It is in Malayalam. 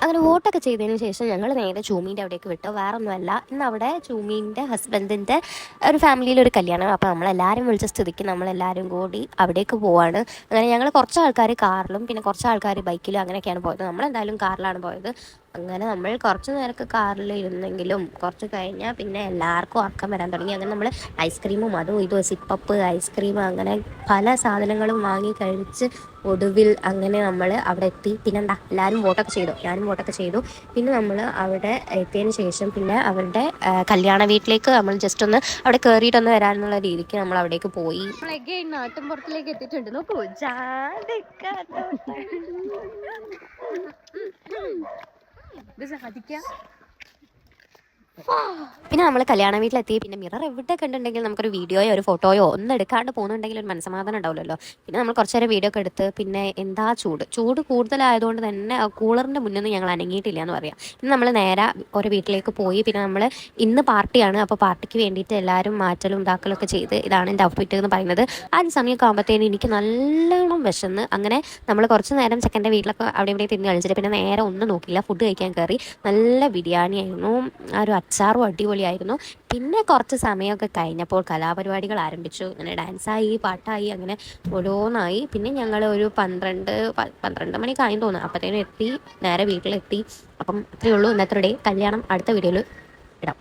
അങ്ങനെ വോട്ടൊക്കെ ചെയ്തതിന് ശേഷം ഞങ്ങൾ നേരെ ചൂമീൻ്റെ അവിടേക്ക് വിട്ടു. വേറെ ഒന്നുമല്ല, ഇന്ന് അവിടെ ചൂമീൻ്റെ ഹസ്ബൻഡിൻ്റെ ഒരു ഫാമിലിയിലൊരു കല്യാണം. അപ്പോൾ നമ്മളെല്ലാവരും വിളിച്ച സ്ഥിതിക്ക് നമ്മളെല്ലാവരും കൂടി അവിടേക്ക് പോവാണ്. അങ്ങനെ ഞങ്ങൾ കുറച്ച് ആൾക്കാർ കാറിലും പിന്നെ കുറച്ച് ആൾക്കാർ ബൈക്കിലും അങ്ങനെയൊക്കെയാണ് പോയത്. നമ്മളെന്തായാലും കാറിലാണ് പോയത്. അങ്ങനെ നമ്മൾ കുറച്ച് നേരമൊക്കെ കാറിൽ ഇരുന്നെങ്കിലും കുറച്ച് കഴിഞ്ഞാൽ പിന്നെ എല്ലാവർക്കും ഉറക്കം വരാൻ തുടങ്ങി. അങ്ങനെ നമ്മൾ ഐസ്ക്രീമും അതും ഇതും സിപ്പപ്പ് ഐസ്ക്രീം അങ്ങനെ പല സാധനങ്ങളും വാങ്ങി കഴിച്ച് ഒടുവിൽ അങ്ങനെ നമ്മൾ അവിടെ എത്തി. പിന്നെ എന്താ, എല്ലാവരും വോട്ടൊക്കെ ചെയ്തു, ഞാനും വോട്ടൊക്കെ ചെയ്തു. പിന്നെ നമ്മൾ അവിടെ എത്തിയതിന് ശേഷം പിന്നെ അവരുടെ കല്യാണ വീട്ടിലേക്ക് നമ്മൾ ജസ്റ്റ് ഒന്ന് അവിടെ കയറിയിട്ടൊന്ന് വരാനുള്ള രീതിക്ക് നമ്മൾ അവിടേക്ക് പോയി. നാട്ടും പുറത്തിലേക്ക് എത്തിയിട്ടുണ്ട്. നോക്കൂ, പിന്നെ നമ്മൾ കല്യാണ വീട്ടിലെത്തി. പിന്നെ മിറർ എവിടെ കണ്ടിട്ടുണ്ടെങ്കിൽ നമുക്കൊരു വീഡിയോയോ ഒരു ഫോട്ടോയോ ഒന്നും എടുക്കാണ്ട് പോകുന്നുണ്ടെങ്കിൽ ഒരു മനസ്സമാധാനം ഉണ്ടാവില്ലല്ലോ. പിന്നെ നമ്മൾ കുറച്ച് നേരം വീഡിയോ ഒക്കെ എടുത്ത് പിന്നെ എന്താ ചൂട് കൂടുതലായതുകൊണ്ട് തന്നെ കൂളറിൻ്റെ മുന്നിൽ നിന്ന് ഞങ്ങൾ അനങ്ങിയിട്ടില്ല എന്ന് പറയാം. പിന്നെ നമ്മൾ നേരെ ഒരു വീട്ടിലേക്ക് പോയി. പിന്നെ നമ്മൾ ഇന്ന് പാർട്ടിയാണ്, അപ്പോൾ പാർട്ടിക്ക് വേണ്ടിയിട്ട് എല്ലാവരും മാറ്റലും ഉണ്ടാക്കലൊക്കെ ചെയ്ത് ഇതാണ് എൻ്റെ ഔട്ട്ഫിറ്റ് എന്ന് പറയുന്നത്. ആ ഒരു സമയമൊക്കെ ആകുമ്പോഴത്തേനും എനിക്ക് നല്ലോണം വിശന്ന്. അങ്ങനെ നമ്മൾ കുറച്ച് നേരം ചെക്കൻ്റെ വീട്ടിലൊക്കെ അവിടെ ഇവിടെ തിരിഞ്ഞ് കളിച്ചിട്ട് പിന്നെ നേരെ ഒന്നും നോക്കില്ല, ഫുഡ് കഴിക്കാൻ കയറി. നല്ല ബിരിയാണി ആയിരുന്നു, ആ ഒരു അച്ചാറും അടിപൊളിയായിരുന്നു. പിന്നെ കുറച്ച് സമയമൊക്കെ കഴിഞ്ഞപ്പോൾ കലാപരിപാടികൾ ആരംഭിച്ചു. അങ്ങനെ ഡാൻസായി, പാട്ടായി, അങ്ങനെ ഓരോന്നായി. പിന്നെ ഞങ്ങൾ ഒരു 12 മണിക്ക് ആയി തോന്നുന്നു, അപ്പോഴത്തേനും എത്തി, നേരെ വീട്ടിലെത്തി. അപ്പം അത്രയേ ഉള്ളൂ ഇന്നത്തെ ഡേ. കല്യാണം അടുത്ത വീഡിയോയിൽ ഇടാം.